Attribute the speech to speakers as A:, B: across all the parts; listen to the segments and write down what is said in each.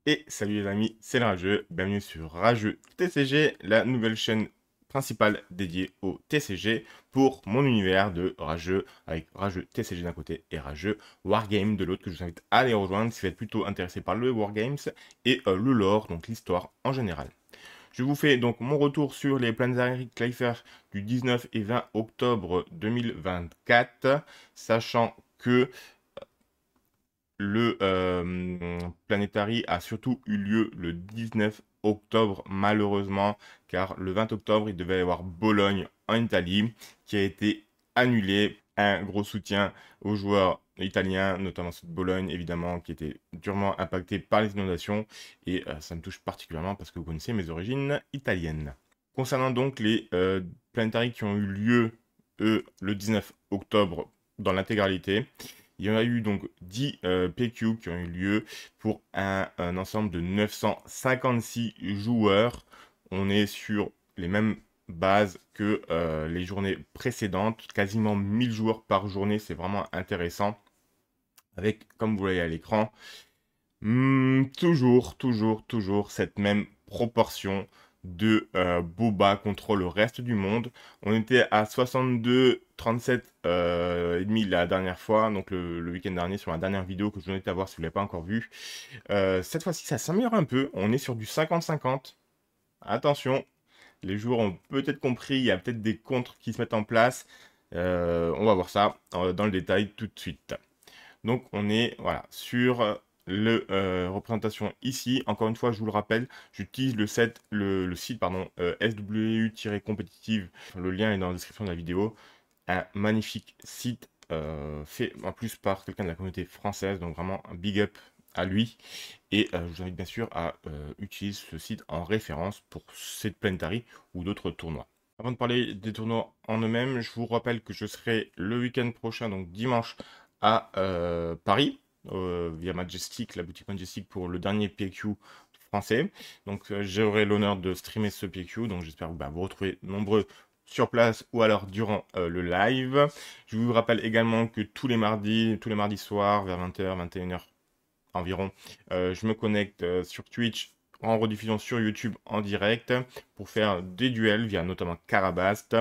A: Et salut les amis, c'est le Rageux, bienvenue sur Rageux TCG, la nouvelle chaîne principale dédiée au TCG pour mon univers de Rageux, avec Rageux TCG d'un côté et Rageux Wargame de l'autre, que je vous invite à aller rejoindre si vous êtes plutôt intéressé par le Wargames et le lore, donc l'histoire en général. Je vous fais donc mon retour sur les Planetary Cipher du 19 et 20 octobre 2024, sachant que le Planetary a surtout eu lieu le 19 octobre, malheureusement, car le 20 octobre, il devait y avoir Bologne en Italie, qui a été annulé. Un gros soutien aux joueurs italiens, notamment ceux de Bologne, évidemment, qui étaient durement impactés par les inondations. Et ça me touche particulièrement parce que vous connaissez mes origines italiennes. Concernant donc les Planetary qui ont eu lieu, eux, le 19 octobre, dans l'intégralité, il y en a eu donc 10 PQ qui ont eu lieu pour un ensemble de 956 joueurs. On est sur les mêmes bases que les journées précédentes, quasiment 1000 joueurs par journée, c'est vraiment intéressant. Avec, comme vous voyez à l'écran, toujours cette même proportion de Boba contre le reste du monde. On était à 62, 37 et demi la dernière fois, donc le week-end dernier sur ma dernière vidéo que je vous invite à voir si vous ne l'avez pas encore vue. Cette fois-ci, ça s'améliore un peu. On est sur du 50-50. Attention, les joueurs ont peut-être compris, il y a peut-être des contres qui se mettent en place. On va voir ça dans le détail tout de suite. Donc on est voilà, sur le représentation ici. Encore une fois, je vous le rappelle, j'utilise le site pardon, SWU-compétitive. Le lien est dans la description de la vidéo. Un magnifique site fait en plus par quelqu'un de la communauté française. Donc vraiment un big up à lui. Et je vous invite bien sûr à utiliser ce site en référence pour cette Planetary ou d'autres tournois. Avant de parler des tournois en eux-mêmes, je vous rappelle que je serai le week-end prochain, donc dimanche, à Paris, via Majestic, la boutique Majestic, pour le dernier PQ français. Donc j'aurai l'honneur de streamer ce PQ, donc j'espère vous retrouver nombreux sur place ou alors durant le live. Je vous rappelle également que tous les mardis soirs, vers 20h, 21h environ, je me connecte sur Twitch en rediffusion sur YouTube en direct pour faire des duels via notamment Karabast.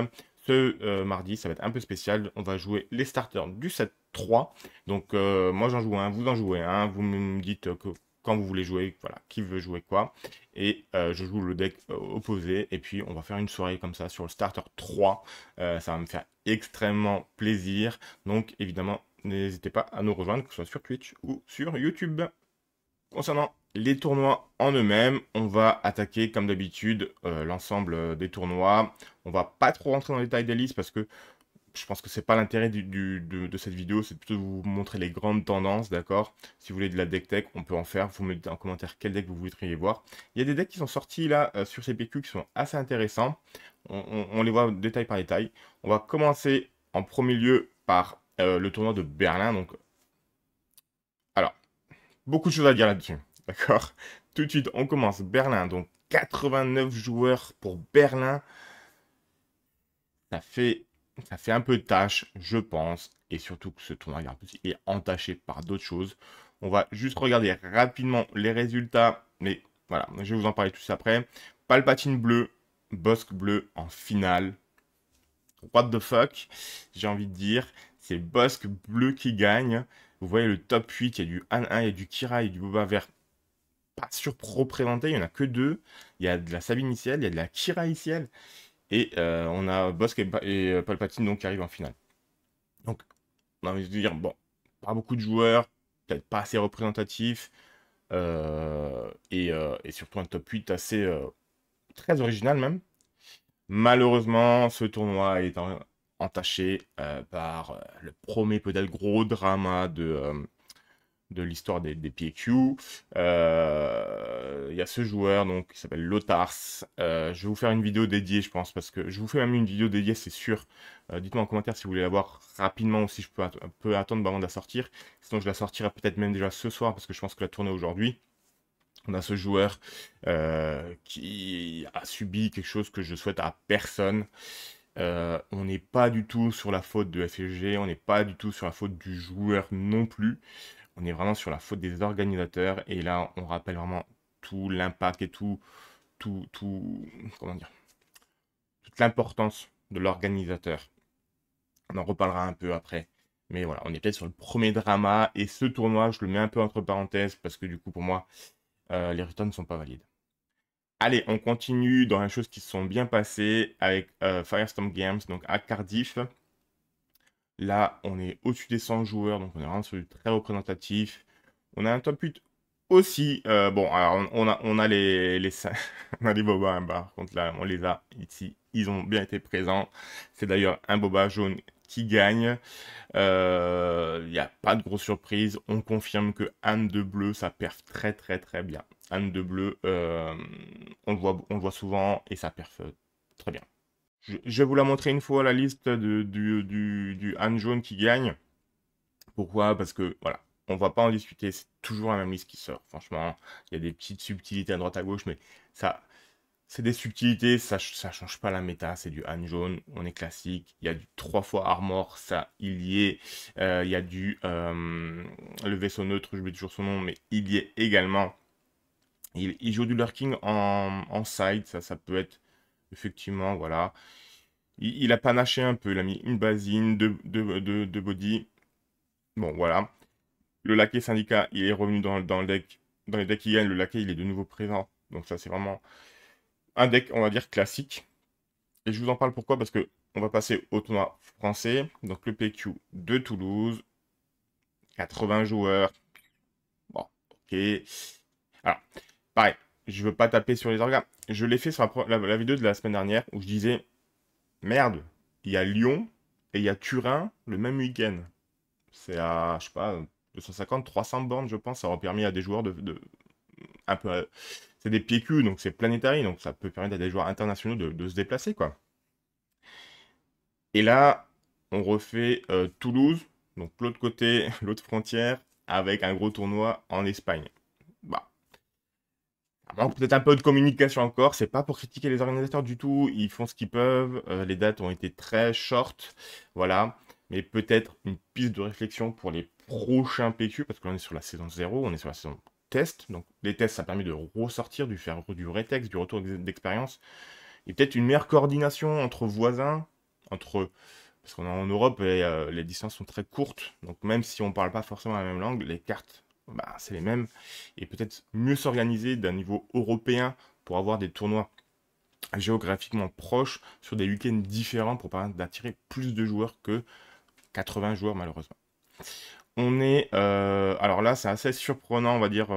A: Ce mardi, ça va être un peu spécial. On va jouer les starters du set 3. Donc, moi, j'en joue un, vous en jouez un. Vous me dites que quand vous voulez jouer, voilà, qui veut jouer quoi. Et je joue le deck opposé. Et puis, on va faire une soirée comme ça sur le starter 3. Ça va me faire extrêmement plaisir. Donc, évidemment, n'hésitez pas à nous rejoindre, que ce soit sur Twitch ou sur YouTube. Concernant les tournois en eux-mêmes, on va attaquer comme d'habitude l'ensemble des tournois. On va pas trop rentrer dans les détails des listes parce que je pense que c'est pas l'intérêt de cette vidéo, c'est plutôt de vous montrer les grandes tendances, d'accord? Si vous voulez de la deck tech, on peut en faire. Vous me dites en commentaire quel deck vous voudriez voir. Il y a des decks qui sont sortis là sur ces PQ qui sont assez intéressants. On les voit détail par détail. On va commencer en premier lieu par le tournoi de Berlin. Donc, alors, beaucoup de choses à dire là-dessus. D'accord? Tout de suite, on commence. Berlin. Donc, 89 joueurs pour Berlin. Ça fait, ça fait un peu de tâche, je pense. Et surtout que ce tournoi est entaché par d'autres choses. On va juste regarder rapidement les résultats. Mais voilà, je vais vous en parler tout de suite après. Palpatine bleu, Bosque bleu en finale. What the fuck? J'ai envie de dire. C'est Bosque bleu qui gagne. Vous voyez le top 8, il y a du Han 1, il y a du Kira, il y a du Boba Vert pas surreprésenté, il n'y en a que deux. Il y a de la Sabine Iciel, il y a de la Kira Iciel, et on a Bosque et Palpatine donc, qui arrivent en finale. Donc, on a envie de dire, bon, pas beaucoup de joueurs, peut-être pas assez représentatifs, et surtout un top 8 assez très original même. Malheureusement, ce tournoi est entaché par le premier peut-être gros drama de l'histoire des PQ. Il y a ce joueur donc qui s'appelle Lothars. Je vais vous faire une vidéo dédiée, je pense, parce que je vous fais même une vidéo dédiée, c'est sûr. Dites-moi en commentaire si vous voulez la voir rapidement ou si je peux attendre avant de la sortir. Sinon, je la sortirai peut-être même déjà ce soir parce que je pense que la tournée aujourd'hui. On a ce joueur qui a subi quelque chose que je souhaite à personne. On n'est pas du tout sur la faute de FFG, on n'est pas du tout sur la faute du joueur non plus. On est vraiment sur la faute des organisateurs. Et là, on rappelle vraiment tout l'impact et comment dire, toute l'importance de l'organisateur. On en reparlera un peu après. Mais voilà, on est peut-être sur le premier drama. Et ce tournoi, je le mets un peu entre parenthèses parce que du coup, pour moi, les résultats ne sont pas valides. Allez, on continue dans les choses qui se sont bien passées avec Firestorm Games, donc à Cardiff. Là, on est au-dessus des 100 joueurs, donc on est vraiment sur du très représentatif. On a un top 8 aussi. Bon, alors on a on a les bobas, hein, par contre là, on les a ici. Ils ont bien été présents. C'est d'ailleurs un boba jaune qui gagne. Il n'y a pas de grosse surprise. On confirme que Anne de Bleu, ça perf très très très bien. Anne de Bleu, on le voit souvent et ça perf très bien. Je vais vous la montrer une fois, la liste du Anne jaune qui gagne. Pourquoi? Parce que, voilà, on va pas en discuter, c'est toujours la même liste qui sort. Franchement, il y a des petites subtilités à droite à gauche, mais ça, c'est des subtilités, ça change pas la méta, c'est du Han jaune, on est classique. Il y a du 3 fois armor, ça, il y est. Il y a le vaisseau neutre, j'oublie toujours son nom, mais il y est également. Il joue du lurking en side, ça peut être, effectivement, voilà. Il a panaché un peu, il a mis une basine, deux body. Bon, voilà. Le laquais syndicat, il est revenu dans le deck. Dans les decks qui gagnent, le laquais, il est de nouveau présent. Donc ça, c'est vraiment un deck, on va dire, classique. Et je vous en parle pourquoi? Parce que on va passer au tournoi français. Donc le PQ de Toulouse. 80 joueurs. Bon, ok. Alors, pareil, je veux pas taper sur les organes. Je l'ai fait sur la vidéo de la semaine dernière où je disais, merde, il y a Lyon et il y a Turin le même week-end. C'est à, je sais pas, 250, 300 bornes, je pense. Ça aurait permis à des joueurs un peu. C'est des PQ, donc c'est planétari, donc ça peut permettre à des joueurs internationaux de se déplacer, quoi. Et là, on refait Toulouse, donc l'autre côté, l'autre frontière, avec un gros tournoi en Espagne. Bah, ça manque peut-être un peu de communication encore, c'est pas pour critiquer les organisateurs du tout, ils font ce qu'ils peuvent, les dates ont été très short, voilà, mais peut-être une piste de réflexion pour les prochains PQ, parce que l'on est sur la saison 0, on est sur la saison test, donc les tests ça permet de ressortir, du faire du rétex, du retour d'expérience, et peut-être une meilleure coordination entre voisins, entre parce qu'on est en Europe et les distances sont très courtes. Donc même si on ne parle pas forcément la même langue, les cartes, bah, c'est les mêmes. Et peut-être mieux s'organiser d'un niveau européen pour avoir des tournois géographiquement proches sur des week-ends différents pour permettre d'attirer plus de joueurs que 80 joueurs malheureusement. On est... alors là, c'est assez surprenant, on va dire,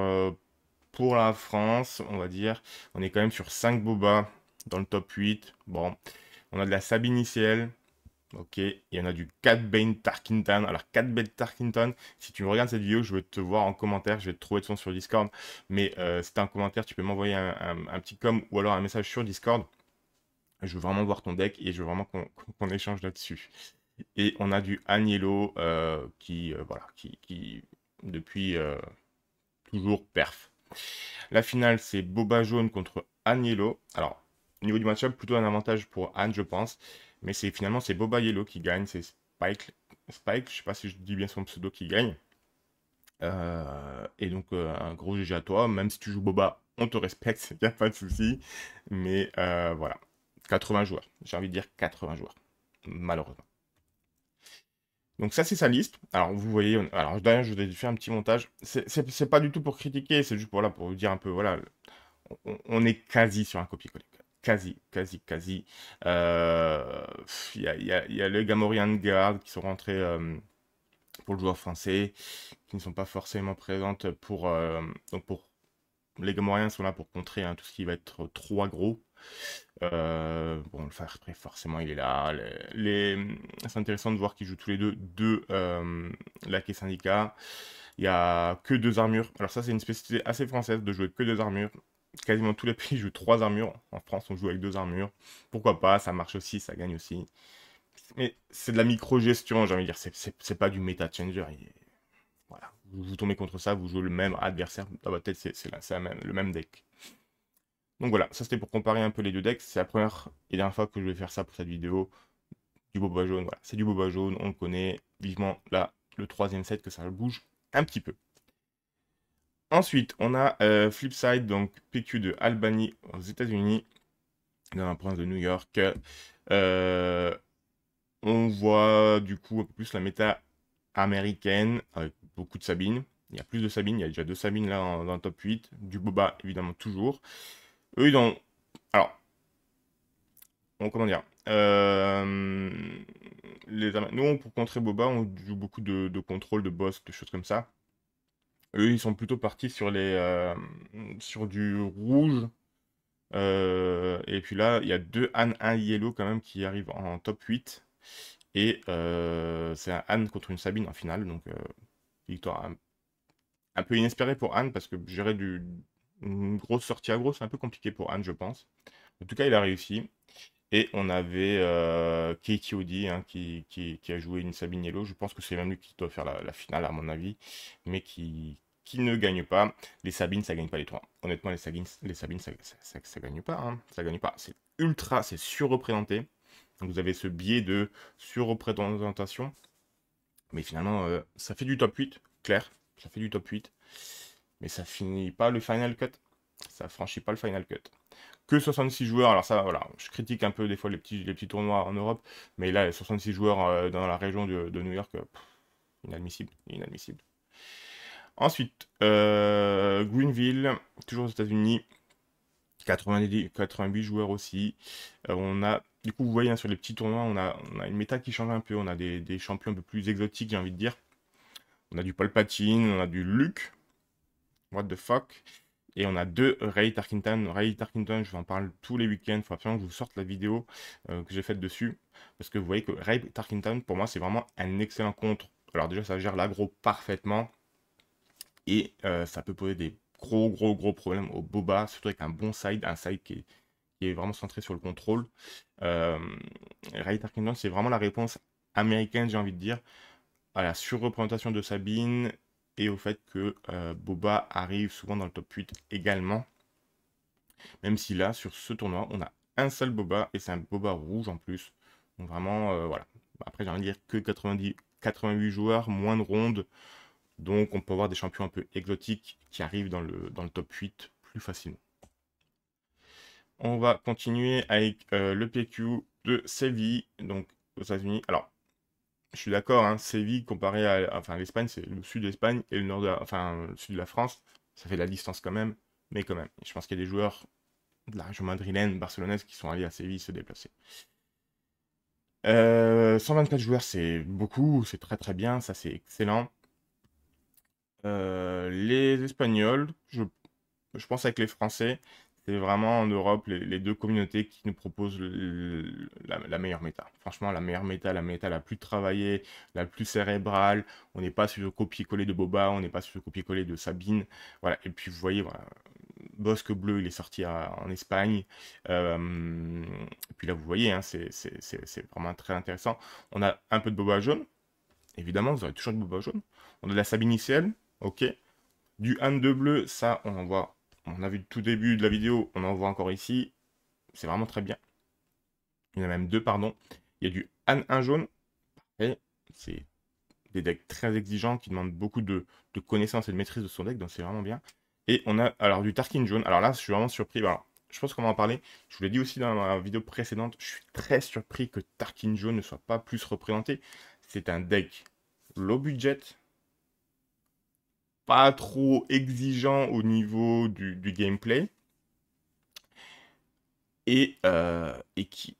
A: pour la France, on va dire. On est quand même sur 5 bobas dans le top 8. Bon, on a de la Sabiniciel. Ok, il y en a du Cat Bane Tarkington. Alors, Cat Bane Tarkington, si tu me regardes cette vidéo, je veux te voir en commentaire. Je vais te trouver de son sur Discord. Mais si tu as un commentaire, tu peux m'envoyer un petit com ou alors un message sur Discord. Je veux vraiment voir ton deck et je veux vraiment qu'on échange là-dessus. Et on a du Agnello voilà, qui depuis toujours perf. La finale, c'est Boba Jaune contre Agnello. Alors, au niveau du match-up, plutôt un avantage pour Anne, je pense. Mais finalement, c'est Boba Yellow qui gagne. C'est Spike, je sais pas si je dis bien son pseudo, qui gagne. Et donc, un gros GG à toi. Même si tu joues Boba, on te respecte, il n'y a pas de souci. Mais voilà. 80 joueurs. J'ai envie de dire 80 joueurs. Malheureusement. Donc ça, c'est sa liste. Alors, vous voyez, alors d'ailleurs, je vous ai fait un petit montage. C'est pas du tout pour critiquer, c'est juste pour vous dire un peu, voilà, on est quasi sur un copier-coller. Quasi, quasi, quasi. Il y a les Gamorrean Guard qui sont rentrés pour le joueur français, qui ne sont pas forcément présentes donc pour les Gamorreans sont là pour contrer tout ce qui va être trop aggro. Bon, le Far Spray, forcément, il est là. C'est intéressant de voir qu'ils jouent tous les deux laquais syndicat. Il y a que deux armures. Alors ça, c'est une spécificité assez française de jouer que deux armures. Quasiment tous les pays jouent trois armures. En France, on joue avec deux armures. Pourquoi pas? Ça marche aussi, ça gagne aussi. Mais c'est de la micro-gestion, j'ai envie de dire. C'est pas du meta changer. Voilà. Vous tombez contre ça, vous jouez le même adversaire. Dans votre tête, c'est le même deck. Donc voilà, ça c'était pour comparer un peu les deux decks. C'est la première et dernière fois que je vais faire ça pour cette vidéo. Du boba jaune, voilà, c'est du boba jaune, on le connaît. Vivement là, le troisième set, que ça bouge un petit peu. Ensuite, on a Flipside, donc PQ de Albany aux États-Unis, dans la province de New York. Euh, on voit du coup un peu plus la méta américaine, avec beaucoup de Sabines. Il y a plus de Sabines, il y a déjà deux Sabines là dans le top 8. Du Boba, évidemment, toujours. Eux, ils ont. Alors, comment dire nous, pour contrer Boba, on joue beaucoup de contrôle, de boss, de choses comme ça. Eux, ils sont plutôt partis sur du rouge. Et puis là, il y a deux Han, un Yellow quand même qui arrivent en top 8. Et c'est un Han contre une Sabine en finale. Donc, victoire un peu inespérée pour Han parce que gérer une grosse sortie aggro, c'est un peu compliqué pour Han, je pense. En tout cas, il a réussi. Et on avait Katie Audi hein, qui a joué une Sabine Yellow. Je pense que c'est même lui qui doit faire la finale, à mon avis, mais qui ne gagne pas. Les Sabines, ça gagne pas les trois. Honnêtement, les Sabines, ça gagne pas. Hein. Ça gagne pas. C'est surreprésenté. Donc vous avez ce biais de surreprésentation. Mais finalement, ça fait du top 8, clair. Ça fait du top 8. Mais ça finit pas le final cut. Ça franchit pas le final cut que 66 joueurs. Alors ça, voilà, je critique un peu des fois les petits tournois en Europe, mais là, 66 joueurs dans la région de New York, inadmissible, inadmissible. Ensuite, Greenville, toujours aux États-Unis, 88 joueurs aussi. On a, du coup, vous voyez hein, sur les petits tournois, on a une méta qui change un peu. On a des champions un peu plus exotiques, j'ai envie de dire. On a du Palpatine, on a du Luke. What the fuck? Et on a deux Ray Tarkington. Ray Tarkington, je vous en parle tous les week-ends. Il faut absolument que je vous sorte la vidéo que j'ai faite dessus. Parce que vous voyez que Ray Tarkington, pour moi, c'est vraiment un excellent contre. Alors déjà, ça gère l'aggro parfaitement. Et ça peut poser des gros problèmes au Boba. Surtout avec un bon side. Un side qui est vraiment centré sur le contrôle. Euh, Ray Tarkington, c'est vraiment la réponse américaine, j'ai envie de dire, à la surreprésentation de Sabine et au fait que Boba arrive souvent dans le top 8 également. Même si là, sur ce tournoi, on a un seul Boba et c'est un Boba rouge en plus. Donc vraiment, voilà. Après, j'ai envie de dire que 88 joueurs, moins de rondes. Donc on peut avoir des champions un peu exotiques qui arrivent dans le top 8 plus facilement. On va continuer avec le PQ de Séville, donc aux États-Unis. Alors, je suis d'accord, hein, Séville comparé à, enfin, l'Espagne, c'est le sud de l'Espagne et le nord enfin, le sud de la France. Ça fait de la distance quand même, mais quand même. Je pense qu'il y a des joueurs de la région madrilène, barcelonaise, qui sont allés à Séville se déplacer. 124 joueurs, c'est beaucoup, c'est très bien, ça c'est excellent. Les Espagnols, je pense avec les Français, c'est vraiment en Europe les deux communautés qui nous proposent la meilleure méta. Franchement, la méta la plus travaillée, la plus cérébrale. On n'est pas sur le copier-coller de Boba, on n'est pas sur le copier-coller de Sabine. Voilà. Et puis vous voyez, voilà, Bosque Bleu, il est sorti en Espagne. Et puis là, vous voyez, hein, c'est vraiment très intéressant. On a un peu de Boba jaune, évidemment, vous aurez toujours de Boba jaune. On a de la Sabine initiale, ok. Du Han de bleu, ça, on en voit. On a vu le tout début de la vidéo, on en voit encore ici. C'est vraiment très bien. Il y en a même deux, pardon. Il y a du Han 1 jaune. Et c'est des decks très exigeants qui demandent beaucoup de connaissances et de maîtrise de son deck, donc c'est vraiment bien. Et on a alors du Tarkin jaune. Alors là, je suis vraiment surpris. Alors, je pense qu'on va en parler. Je vous l'ai dit aussi dans ma vidéo précédente. Je suis très surpris que Tarkin jaune ne soit pas plus représenté. C'est un deck low budget, pas trop exigeant au niveau du gameplay et qui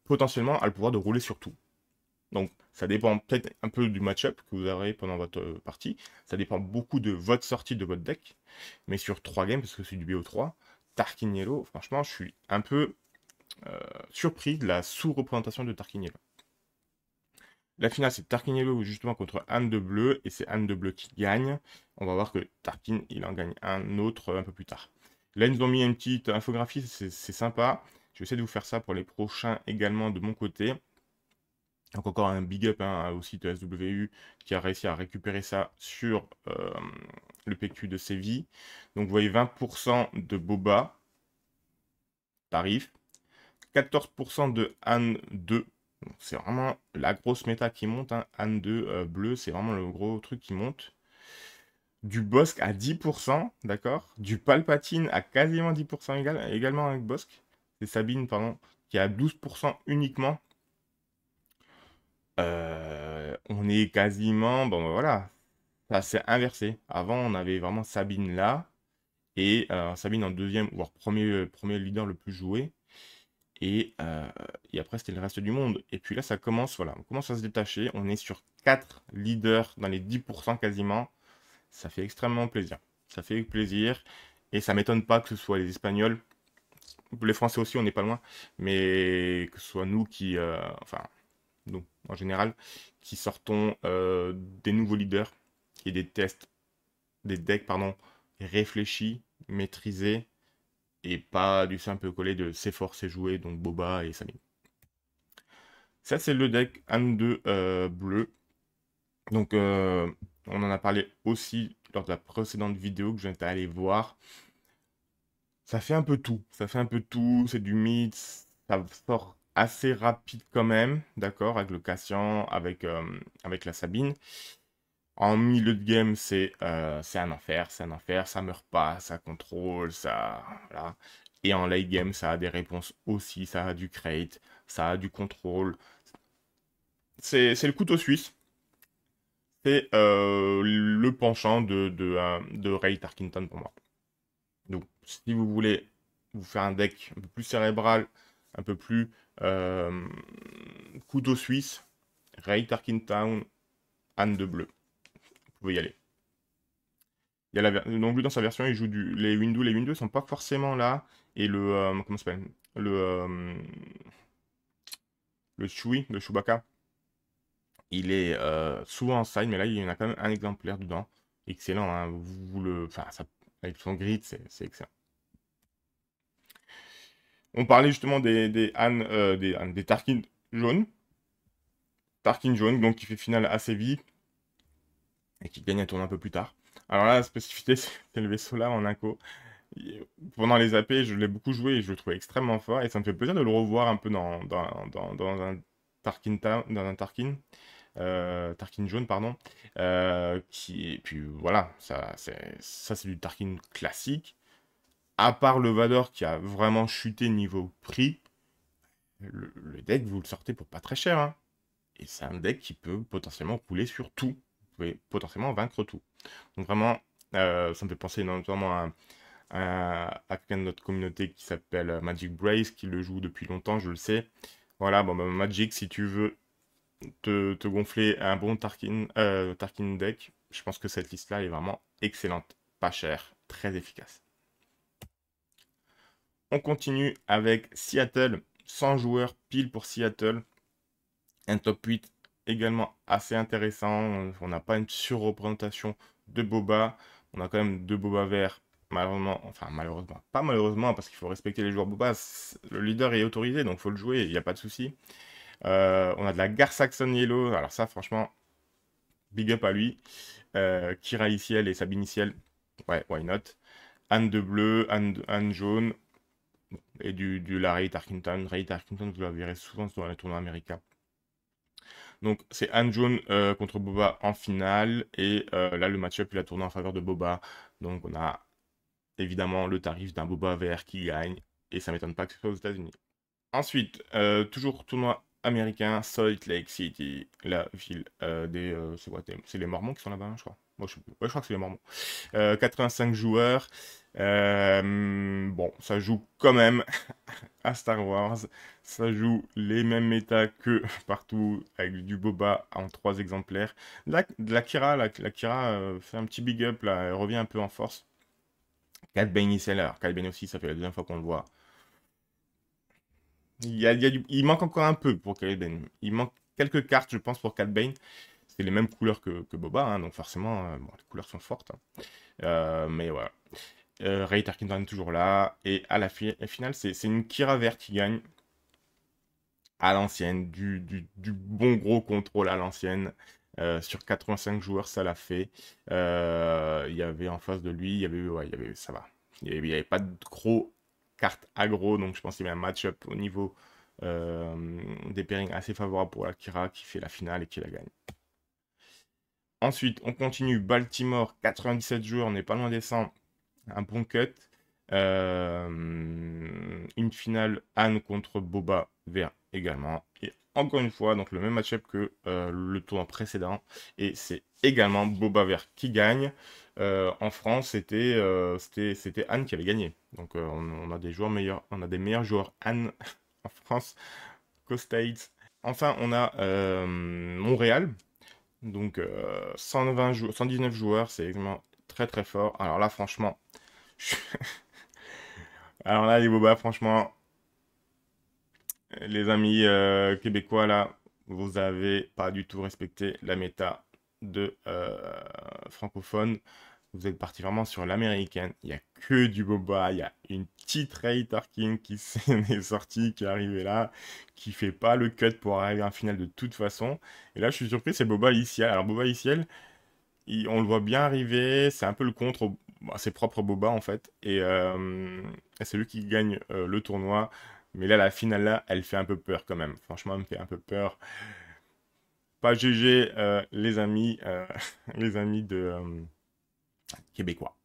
A: potentiellement a le pouvoir de rouler sur tout. Donc ça dépend peut-être un peu du match-up que vous aurez pendant votre partie. Ça dépend beaucoup de votre sortie de votre deck. Mais sur 3 games, parce que c'est du BO3, Tarkin Yellow, franchement, je suis un peu surpris de la sous-représentation de Tarkin Yellow. La finale, c'est Tarkin Yellow justement contre Anne de Bleu, et c'est Anne de Bleu qui gagne. On va voir que Tarkin, il en gagne un autre un peu plus tard. Là, ils nous ont mis une petite infographie, c'est sympa. Je vais essayer de vous faire ça pour les prochains également de mon côté. Donc encore un big up hein, au site SWU qui a réussi à récupérer ça sur le PQ de Séville. Donc vous voyez 20% de Boba, tarif, 14% de Han 2. C'est vraiment la grosse méta qui monte. Hein. Han 2 bleu, c'est vraiment le gros truc qui monte. du Bosque à 10%, d'accord? Du Palpatine à quasiment 10% également avec Bosque. C'est Sabine, pardon, qui est à 12% uniquement. On est quasiment, bon ben voilà, ça s'est inversé. Avant, on avait vraiment Sabine là, et Sabine en deuxième, voire premier leader le plus joué. Et après, c'était le reste du monde. Et puis là, ça commence, voilà, on commence à se détacher. On est sur 4 leaders dans les 10% quasiment. Ça fait extrêmement plaisir. Ça fait plaisir. Et ça m'étonne pas que ce soit les Espagnols. Les Français aussi, on n'est pas loin. Mais que ce soit nous qui, enfin, nous, en général, qui sortons des nouveaux leaders et des tests, des decks, pardon, réfléchis, maîtrisés, et pas du simple coller de c'est fort, c'est joué, donc Boba et Sami. Ça, c'est le deck Anne 2 bleu. Donc, on en a parlé aussi lors de la précédente vidéo que j'étais allé voir. Ça fait un peu tout. Ça fait un peu tout. C'est du mid. Ça sort assez rapide quand même. D'accord? Avec le Cassian, avec la Sabine. En milieu de game, c'est un enfer. C'est un enfer. Ça meurt pas. Ça contrôle. Ça. Voilà. Et en late game, ça a des réponses aussi. Ça a du crate. Ça a du contrôle. C'est le couteau suisse. C'est le penchant de Ray Tarkington pour moi. Donc, si vous voulez vous faire un deck un peu plus cérébral, un peu plus euh, couteau suisse, Ray Tarkington, Anne de bleu. Vous pouvez y aller. Il y a donc lui dans sa version, il joue les Windows. Les Windows sont pas forcément là. Et comment ça s'appelle? Le, euh, le Chewie, le Chewbacca, il est souvent en side, mais là il y en a quand même un exemplaire dedans. Excellent, hein. Enfin, avec son grid, c'est excellent. On parlait justement des Tarkin jaunes. Tarkin jaune, donc qui fait finale assez vite et qui gagne un tournoi un peu plus tard. Alors là, la spécificité, c'est le vaisseau là en inco. Pendant les AP, je l'ai beaucoup joué et je le trouvais extrêmement fort. Et ça me fait plaisir de le revoir un peu dans un Tarkin, dans un Tarkin. Tarkin jaune, pardon. Et puis voilà, ça c'est du Tarkin classique. À part le Vador qui a vraiment chuté niveau prix, le deck, vous le sortez pour pas très cher, hein. Et c'est un deck qui peut potentiellement couler sur tout. Vous pouvez potentiellement vaincre tout. Donc vraiment, ça me fait penser notamment à quelqu'un de notre communauté qui s'appelle Magic Brace, qui le joue depuis longtemps, je le sais. Voilà, bon, bah, Magic, si tu veux te gonfler un bon Tarkin deck, je pense que cette liste-là est vraiment excellente. Pas chère, très efficace. On continue avec Seattle, 100 joueurs pile pour Seattle. Un top 8 également assez intéressant. On n'a pas une surreprésentation de Boba. On a quand même deux Boba verts. Malheureusement, enfin malheureusement, pas malheureusement, parce qu'il faut respecter les joueurs Boba. Le leader est autorisé, donc il faut le jouer, il n'y a pas de souci. On a de la Gar Saxon Yellow. Alors ça, franchement, big up à lui. Kira Iciel et Sabine Iciel. Ouais, why not. Anne de bleu, Anne jaune. Et la Ray Tarkington. Ray Tarkington, vous la verrez souvent dans les tournois américains. Donc c'est Han Jaune contre Boba en finale. Et là, le match-up, il a tourné en faveur de Boba. Donc on a évidemment le tarif d'un Boba vert qui gagne. Et ça m'étonne pas que ce soit aux États-Unis. Ensuite, toujours tournoi américain, Salt Lake City, la ville c'est les Mormons qui sont là-bas, hein, je crois. Moi, je crois que c'est les Mormons. 85 joueurs. Bon, ça joue quand même à Star Wars. Ça joue les mêmes méta que partout, avec du Boba en 3 exemplaires. La Kira, la Kira fait un petit big up, là, elle revient un peu en force. Cat Bane alors Cat Bane aussi, ça fait la deuxième fois qu'on le voit. Il manque encore un peu pour Cat Bane. Il manque quelques cartes, je pense, pour Cat Bane. C'est les mêmes couleurs que Boba, hein, donc forcément, bon, les couleurs sont fortes, hein. Mais voilà. Ray Tarkington est toujours là. Et à la finale, c'est une Kira verte qui gagne à l'ancienne. Du bon gros contrôle à l'ancienne. Sur 85 joueurs, ça l'a fait. Il y avait en face de lui, ouais, ça va. Il y avait pas de gros cartes aggro, donc je pense qu'il y avait un match-up au niveau des pairings assez favorable pour Akira qui fait la finale et qui la gagne. Ensuite, on continue. Baltimore, 97 joueurs, on n'est pas loin des 100. Un bon cut. Une finale Anne contre Boba Vert également. Et encore une fois, donc le même match-up que le tournoi précédent. Et c'est également Boba Vert qui gagne. En France, c'était Anne qui avait gagné. Donc on a des joueurs meilleurs, on a des meilleurs joueurs Anne en France qu'aux States. Enfin, on a Montréal. Donc 119 joueurs, c'est vraiment très très fort. Alors là, franchement, alors là, les bobas, franchement, les amis québécois, là, vous avez pas du tout respecté la méta de francophone. Vous êtes parti vraiment sur l'américaine. Il n'y a que du boba. Il y a une petite Ray Tarkin qui est sortie, qui est arrivée là, qui fait pas le cut pour arriver en finale de toute façon. Et là, je suis surpris, c'est Boba Iciel. Alors, Boba Iciel, on le voit bien arriver. C'est un peu le contre à ses propres Boba, en fait. Et c'est lui qui gagne le tournoi. Mais là, la finale, là, elle fait un peu peur quand même. Franchement, elle me fait un peu peur. Pas GG, les amis de Québécois.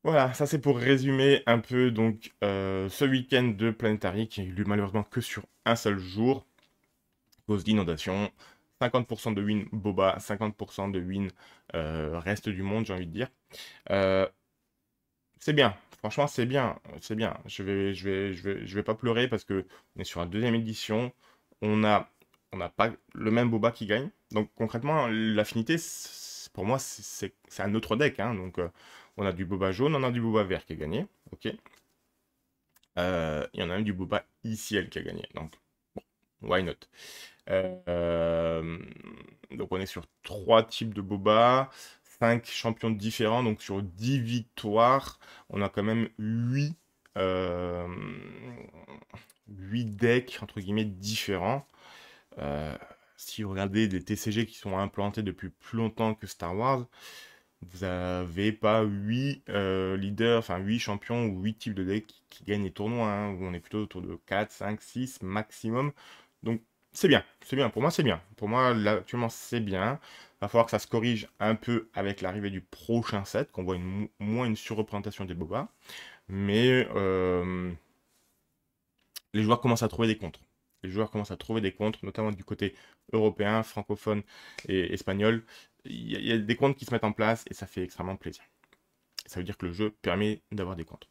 A: Voilà, ça c'est pour résumer un peu donc ce week-end de Planetary qui a eu lieu malheureusement que sur un seul jour, à cause d'inondations. 50% de win Boba, 50% de win reste du monde, j'ai envie de dire. Euh, c'est bien, franchement c'est bien, c'est bien. Je vais pas pleurer parce que on est sur la deuxième édition. On a, on n'a pas le même Boba qui gagne. Donc concrètement, l'affinité, pour moi, c'est un autre deck, hein. Donc on a du Boba jaune, on a du Boba vert qui a gagné. Ok. Il y en a un du Boba ICL qui a gagné. Donc, why not? Donc on est sur trois types de Boba, 5 champions différents, donc sur 10 victoires, on a quand même 8 decks entre guillemets différents. Euh, si vous regardez des TCG qui sont implantés depuis plus longtemps que Star Wars, vous n'avez pas 8 leaders, enfin 8 champions ou 8 types de decks qui gagnent les tournois, hein, où on est plutôt autour de 4, 5, 6 maximum. Donc c'est bien, pour moi c'est bien. Pour moi là, actuellement c'est bien. Il va falloir que ça se corrige un peu avec l'arrivée du prochain set, qu'on voit moins une surreprésentation des bobas. Mais les joueurs commencent à trouver des contres. Les joueurs commencent à trouver des contres, notamment du côté européen, francophone et espagnol. Il y a des contres qui se mettent en place et ça fait extrêmement plaisir. Ça veut dire que le jeu permet d'avoir des contres.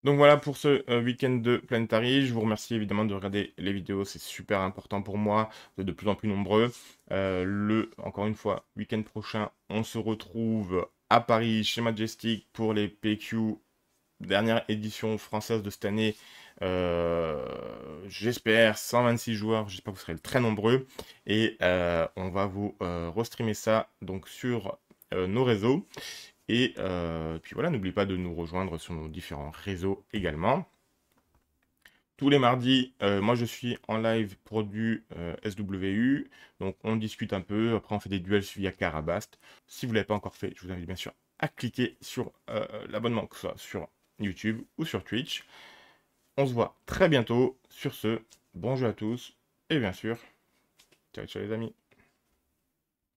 A: Donc voilà pour ce week-end de Planetary. Je vous remercie évidemment de regarder les vidéos, c'est super important pour moi. Vous êtes de plus en plus nombreux. Encore une fois, week-end prochain, on se retrouve à Paris chez Majestic pour les PQ, dernière édition française de cette année. J'espère 126 joueurs, j'espère que vous serez très nombreux. Et on va vous restreamer ça donc sur nos réseaux. Et puis voilà, n'oubliez pas de nous rejoindre sur nos différents réseaux également. Tous les mardis, moi je suis en live pour du SWU. Donc on discute un peu, après on fait des duels via Karabast. Si vous ne l'avez pas encore fait, je vous invite bien sûr à cliquer sur l'abonnement, que ce soit sur YouTube ou sur Twitch. On se voit très bientôt. Sur ce, bon jeu à tous. Et bien sûr, ciao ciao les amis.